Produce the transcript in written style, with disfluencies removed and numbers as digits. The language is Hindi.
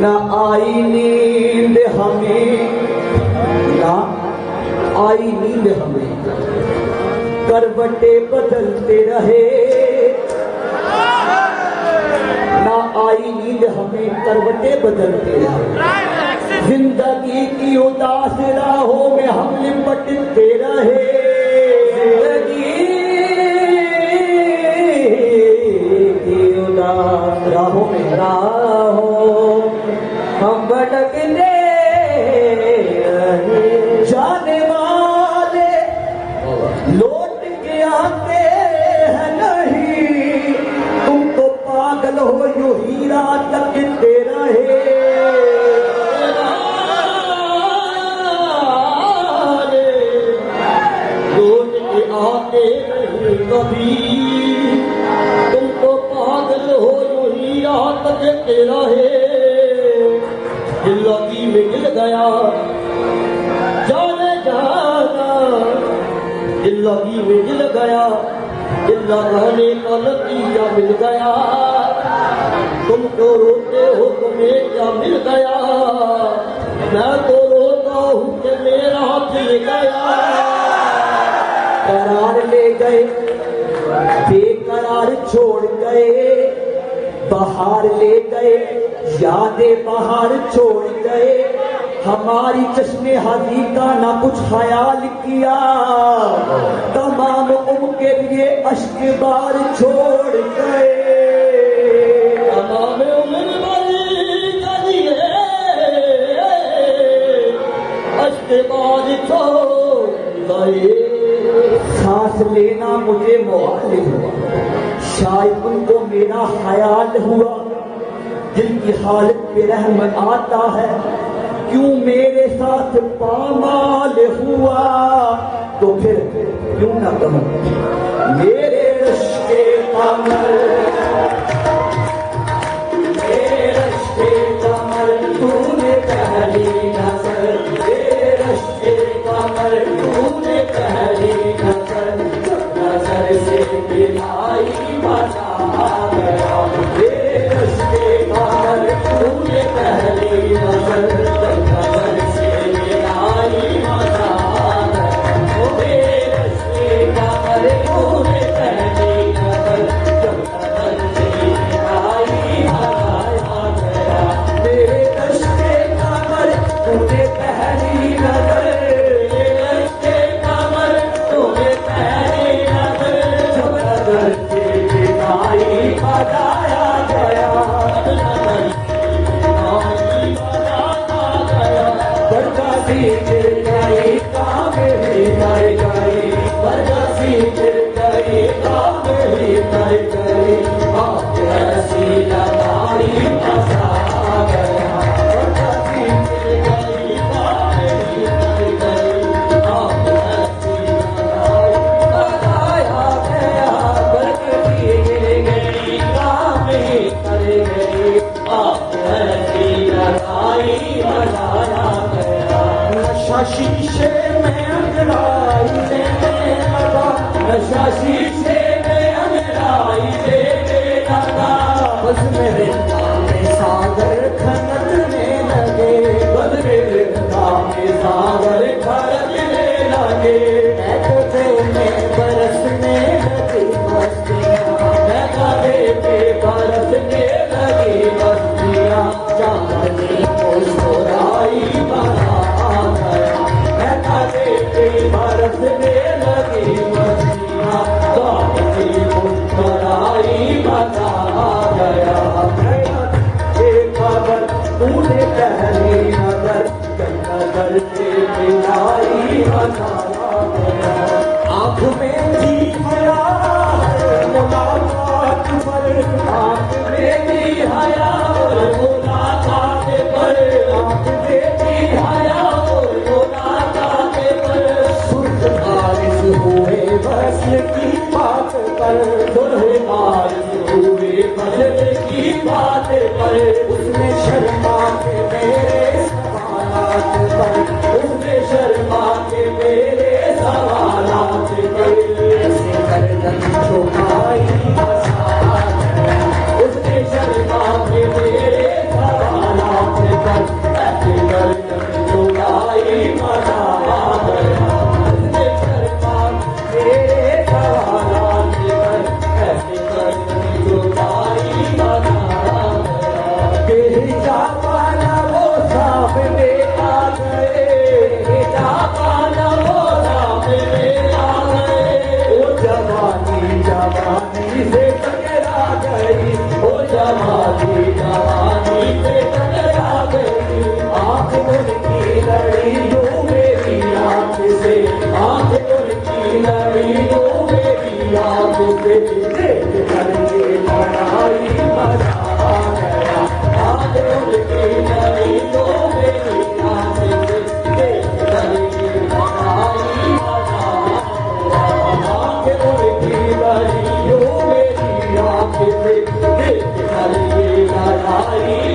न आई नींद हमें, ना आई नींद हमें, करवटे बदलते रहे। ना आई नींद हमें, करवटे बदलते रहे। जिंदगी की उदास राहों में हम लिपटते रहे। राहों में हम भटकते रहे। जाने वाले लौट के आते हैं नहीं, तुम तो पागल हो यूं ही रात तकते रहे। लौट के आते नहीं कभी, तुम तो पागल हो यूं ही रात तकते रहे। लगी में गिर गया जाने जाना, लगी में गिर गया, लगाने का नतीजा मिल गया। तुम तो रोते हो तुम्हें क्या मिल गया, मैं तो रोता हूँ कि मेरा दिल गया। करार ले गए बेकरार छोड़ गए, बहार ले गए यादें बहार छोड़ गए। हमारी चश्मे हादी का ना कुछ ख्याल किया, तमाम उम्र के लिए अश्क बार छोड़ गए। तमाम उम्र के लिए अश्क बार छोड़ गए। सांस लेना मुझे मुहाल हुआ, शायद उनको मेरा ख्याल हुआ। दिल की हालत पे रहम आता है, क्यों मेरे साथ पामाल हुआ। तो फिर क्यों ना कहूं मेरे रिश्ते कमर, मेरे रिश्ते कमर तूने पहली नजर, मेरे रिश्ते कमर तूने पहली नजर, नजर से मिलाई मजा आ गया। मेरे रिश्ते कमर तूने पहली नजर, नजर से मिलाई मजा आ गया। मेरे रिश्ते कमर तूने पहली नजर, नजर से मिलाई मजा आ गया। मेरे रिश्ते कमर तूने पहली नजर, मेरे रिश्ते कमर तूने पहली नजर, नजर से मिलाई मजा आ गया। शीशे में अंगड़ाई देने लगा, नशा शीशे में अंगड़ाई देने लगा। बस मेरे में सागर खनकने लगे, बस मेरे में सागर खनकने लगे। मैं तुझे में बरसने लगी मस्तियाँ, मैं गले पे बरसने लगी मस्तियाँ। चांदनी मुस्कुराई बना बरसने लगी मस्तियाँ, गाड़ी मुस्कुराई मजा आ गया। एक खबर तूने पहली नजर, नजर से मिलाई मजा आ गया। आँख में थी हया मुलाकात पर, आँख में थी हया मुलाकात पर, आँख में थी हया हुए बस की बात पर, दुल्हे बारिश हुए बस की बात पर। उसने शर्मा के मेरे सवालात पर, उसने शर्मा के मेरे सवालात पर। ऐसे गर्दन झुकाई उसने शर्मा के मेरे सवालात टकरा गई, ओ जवानी जवानी से टकरा गई। आँख उनकी लड़ी जो मेरी आँख से, आँख उनकी लड़ी जो मेरी आँख से, देख कर ये लड़ाई मजा आ गया। आँख उनकी लड़ी जो मेरी आँख से, देख कर ये लड़ाई मजा आ गया। आँख उनकी लड़ी जो मेरी आँख से, देख कर ये लड़ाई